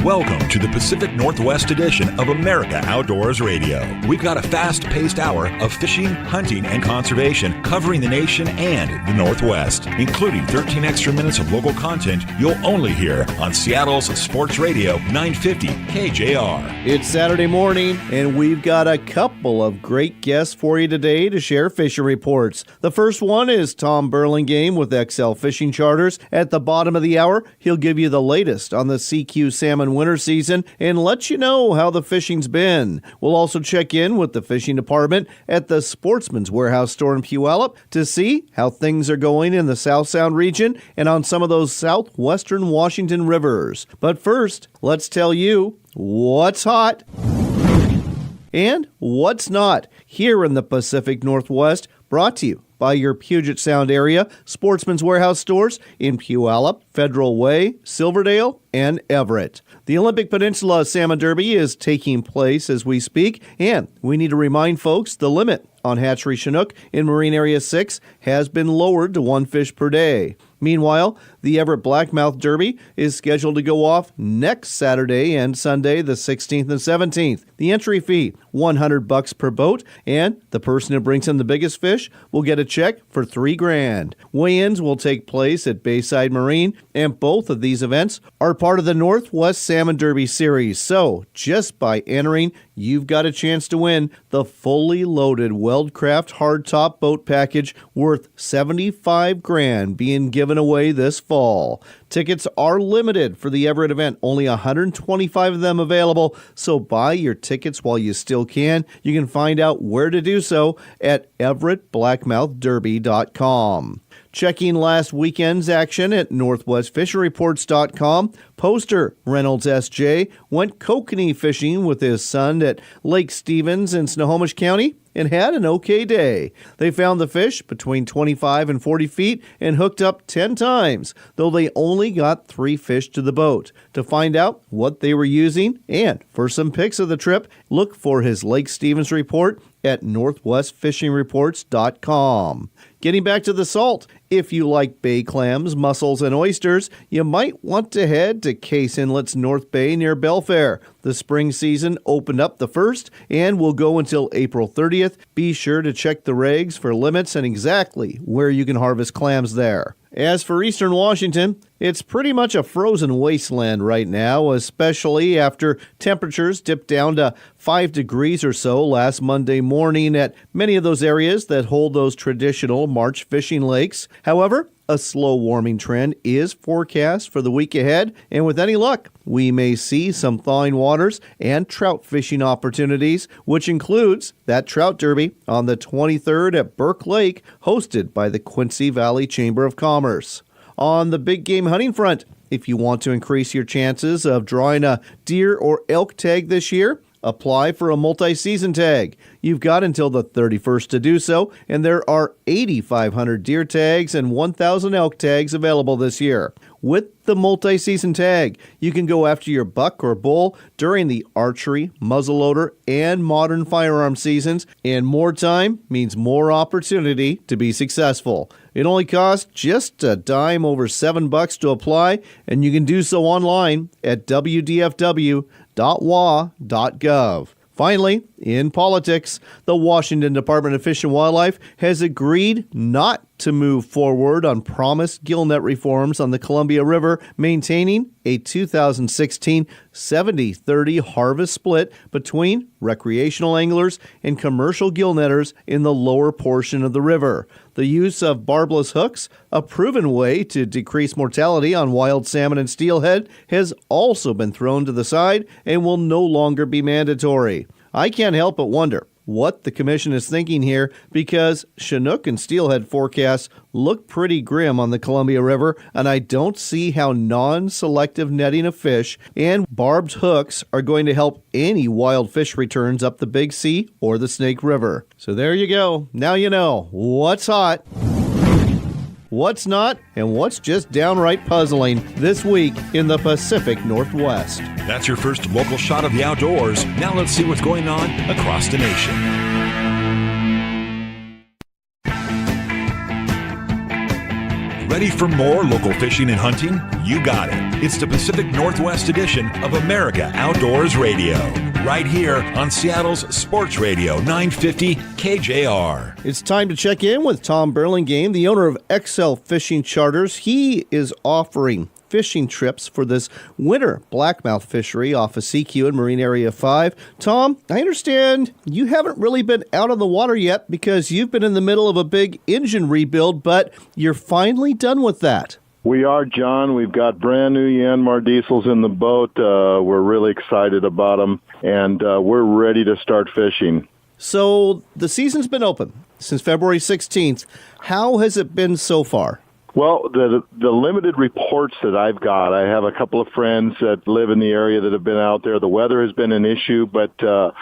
Welcome to the Pacific Northwest edition of America Outdoors Radio. We've got a fast-paced hour of fishing, hunting, and conservation covering the nation and the Northwest, including 13 extra minutes of local content you'll only hear on Seattle's Sports Radio 950 KJR. It's Saturday morning, and we've got a couple of great guests for you today to share fishing reports. The first one is Tom Burlingame with XL Fishing Charters. At the bottom of the hour, he'll give you the latest on the Seiku salmon winter season and let you know how the fishing's been. We'll also check in with the fishing department at the Sportsman's warehouse store in Puyallup to see how things are going in the South Sound region and on some of those southwestern Washington rivers. But first, let's tell you what's hot and what's not here in the Pacific Northwest, brought to you by your Puget Sound area Sportsman's Warehouse stores in Puyallup, Federal Way, Silverdale, and Everett. The Olympic Peninsula Salmon Derby is taking place as we speak, and we need to remind folks the limit on hatchery Chinook in Marine Area 6 has been lowered to 1 fish per day. Meanwhile, the Everett Blackmouth Derby is scheduled to go off next Saturday and Sunday, the 16th and 17th. The entry fee, $100 per boat, and the person who brings in the biggest fish will get a check for $3,000. Weigh-ins will take place at Bayside Marine, and both of these events are part of the Northwest Salmon Derby Series. So, just by entering, you've got a chance to win the fully loaded Weldcraft hardtop boat package worth $75,000 being given away this fall. Tickets are limited for the Everett event, only 125 of them available, so buy your tickets while you still can. You can find out where to do so at everettblackmouthderby.com. Checking last weekend's action at northwestfisheryreports.com, poster Reynolds S.J. went kokanee fishing with his son at Lake Stevens in Snohomish County and had an okay day. They found the fish between 25 and 40 feet and hooked up 10 times, though they only got 3 fish to the boat. To find out what they were using and for some pics of the trip, look for his Lake Stevens report at northwestfisheryreports.com. Getting back to the salt, if you like bay clams, mussels, and oysters, you might want to head to Case Inlet's North Bay near Belfair. The spring season opened up the 1st and will go until April 30th. Be sure to check the regs for limits and exactly where you can harvest clams there. As for eastern Washington, it's pretty much a frozen wasteland right now, especially after temperatures dipped down to 5 degrees or so last Monday morning at many of those areas that hold those traditional March fishing lakes. However, a slow warming trend is forecast for the week ahead, and with any luck, we may see some thawing waters and trout fishing opportunities, which includes that trout derby on the 23rd at Burke Lake, hosted by the Quincy Valley Chamber of Commerce. On the big game hunting front, if you want to increase your chances of drawing a deer or elk tag this year, apply for a multi-season tag. You've got until the 31st to do so, and there are 8,500 deer tags and 1,000 elk tags available this year. With the multi-season tag, you can go after your buck or bull during the archery, muzzleloader, and modern firearm seasons, and more time means more opportunity to be successful. It only costs just a dime over $7 to apply, and you can do so online at wdfw.wa.gov. Finally, in politics, the Washington Department of Fish and Wildlife has agreed not to move forward on promised gillnet reforms on the Columbia River, maintaining a 2016 70-30 harvest split between recreational anglers and commercial gillnetters in the lower portion of the river. The use of barbless hooks, a proven way to decrease mortality on wild salmon and steelhead, has also been thrown to the side and will no longer be mandatory. I can't help but wonder what the commission is thinking here, because Chinook and steelhead forecasts look pretty grim on the Columbia River, and I don't see how non-selective netting of fish and barbed hooks are going to help any wild fish returns up the Big Sea or the Snake River. So there you go. Now you know what's hot, what's not, and what's just downright puzzling this week in the Pacific Northwest. That's your first local shot of the outdoors. Now let's see what's going on across the nation. Ready for more local fishing and hunting? You got it. It's the Pacific Northwest edition of America Outdoors Radio, right here on Seattle's Sports Radio 950 KJR. It's time to check in with Tom Burlingame, the owner of XL Fishing Charters. He is offering fishing trips for this winter blackmouth fishery off of Seiku in Marine Area 5. Tom, I understand you haven't really been out on the water yet because you've been in the middle of a big engine rebuild, but you're finally done with that. We are, John. We've got brand new Yanmar diesels in the boat. We're really excited about them, and we're ready to start fishing. So the season's been open since February 16th. How has it been so far? Well, the limited reports that I've got, I have a couple of friends that live in the area that have been out there. The weather has been an issue, but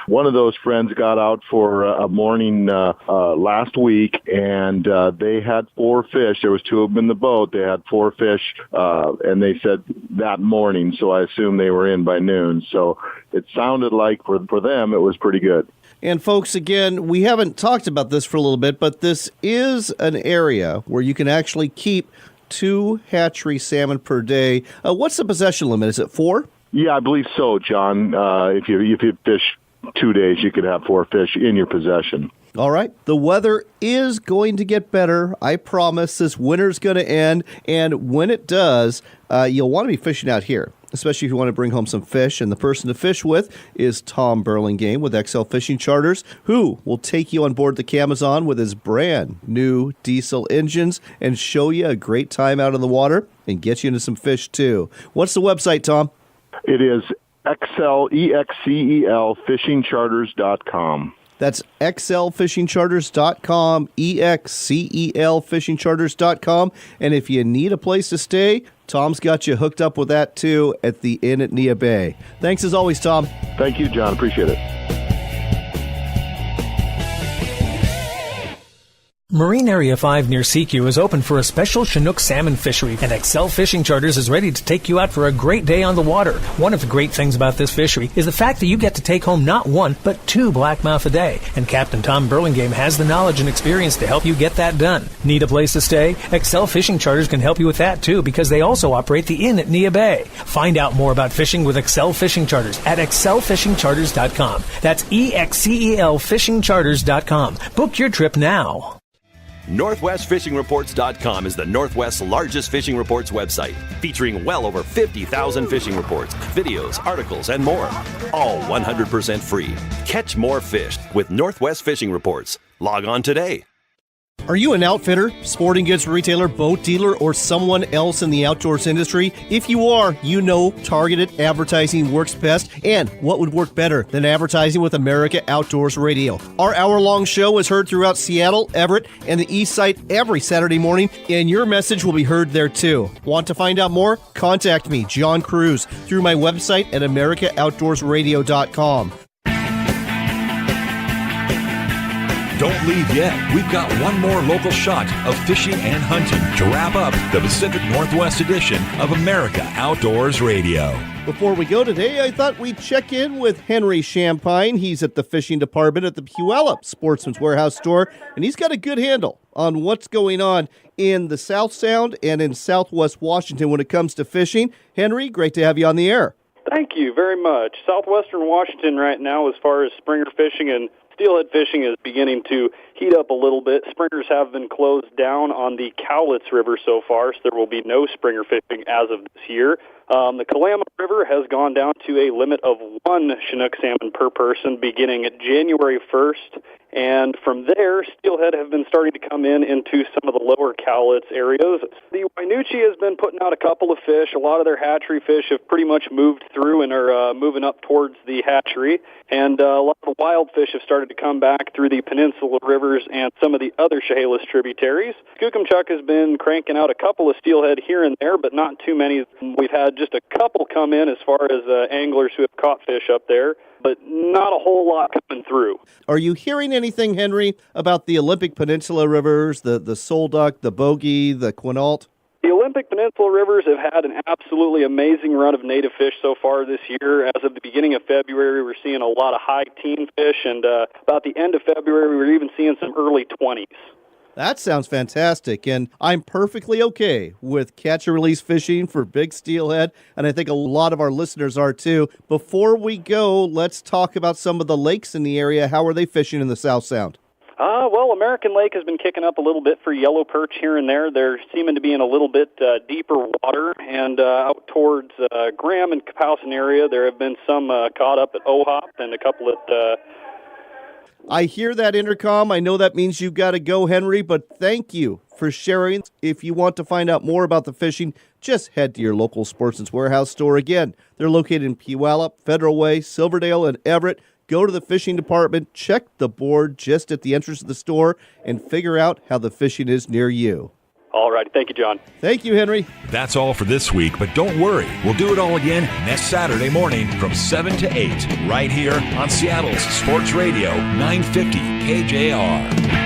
one of those friends got out for a morning last week, and they had 4 fish. There was 2 of them in the boat. They had 4 fish, and they said that morning, so I assume they were in by noon. So it sounded like for them it was pretty good. And folks, again, we haven't talked about this for a little bit, but this is an area where you can actually keep 2 hatchery salmon per day. What's the possession limit? Is it 4? Yeah, I believe so, John. If you fish 2 days, you could have 4 fish in your possession. All right. The weather is going to get better. I promise this winter's going to end. And when it does, you'll want to be fishing out here, especially if you want to bring home some fish. And the person to fish with is Tom Burlingame with XL Fishing Charters, who will take you on board the Camazon with his brand new diesel engines and show you a great time out on the water and get you into some fish, too. What's the website, Tom? It is EXCEL fishingcharters.com. That's xlfishingcharters.com, EXCEL fishingcharters.com. And if you need a place to stay, Tom's got you hooked up with that, too, at the Inn at Nia Bay. Thanks as always, Tom. Thank you, John. Appreciate it. Marine Area 5 near Seiku is open for a special Chinook salmon fishery, and XL Fishing Charters is ready to take you out for a great day on the water. One of the great things about this fishery is the fact that you get to take home not 1, but 2 blackmouth a day, and Captain Tom Burlingame has the knowledge and experience to help you get that done. Need a place to stay? XL Fishing Charters can help you with that, too, because they also operate the Inn at Nia Bay. Find out more about fishing with XL Fishing Charters at xlfishingcharters.com. That's EXCEL fishingcharters.com. Book your trip now. NorthwestFishingReports.com is the Northwest's largest fishing reports website, featuring well over 50,000 fishing reports, videos, articles, and more. All 100% free. Catch more fish with Northwest Fishing Reports. Log on today. Are you an outfitter, sporting goods retailer, boat dealer, or someone else in the outdoors industry? If you are, you know targeted advertising works best, and what would work better than advertising with America Outdoors Radio? Our hour-long show is heard throughout Seattle, Everett, and the East Side every Saturday morning, and your message will be heard there too. Want to find out more? Contact me, John Cruz, through my website at AmericaOutdoorsRadio.com. Don't leave yet. We've got one more local shot of fishing and hunting to wrap up the Pacific Northwest edition of America Outdoors Radio. Before we go today, I thought we'd check in with Henry Champagne. He's at the fishing department at the Puyallup Sportsman's Warehouse store, and he's got a good handle on what's going on in the South Sound and in Southwest Washington when it comes to fishing. Henry, great to have you on the air. Thank you very much. Southwestern Washington right now, as far as springer fishing and steelhead fishing, is beginning to heat up a little bit. Springers have been closed down on the Cowlitz River so far, so there will be no springer fishing as of this year. The Kalama River has gone down to a limit of 1 Chinook salmon per person beginning January 1st. And from there, steelhead have been starting to come into some of the lower Cowlitz areas. The Wainuchi has been putting out a couple of fish. A lot of their hatchery fish have pretty much moved through and are moving up towards the hatchery. And a lot of the wild fish have started to come back through the peninsula rivers and some of the other Chehalis tributaries. Skookumchuck has been cranking out a couple of steelhead here and there, but not too many. We've had just a couple come in as far as anglers who have caught fish up there, but not a whole lot coming through. Are you hearing anything, Henry, about the Olympic Peninsula rivers, the Solduck, the Bogey, the Quinault? The Olympic Peninsula rivers have had an absolutely amazing run of native fish so far this year. As of the beginning of February, we're seeing a lot of high teen fish, and about the end of February, we were even seeing some early 20s. That sounds fantastic, and I'm perfectly okay with catch-and-release fishing for big steelhead, and I think a lot of our listeners are too. Before we go, let's talk about some of the lakes in the area. How are they fishing in the South Sound? Well, American Lake has been kicking up a little bit for yellow perch here and there. They're seeming to be in a little bit deeper water, and out towards Graham and Kapowsin area, there have been some caught up at OHOP and a couple at... I hear that intercom. I know that means you've got to go, Henry, but thank you for sharing. If you want to find out more about the fishing, just head to your local Sportsman's Warehouse store. Again, they're located in Puyallup, Federal Way, Silverdale, and Everett. Go to the fishing department, check the board just at the entrance of the store, and figure out how the fishing is near you. All right. Thank you, John. Thank you, Henry. That's all for this week, but don't worry. We'll do it all again next Saturday morning from 7 to 8, right here on Seattle's Sports Radio 950 KJR.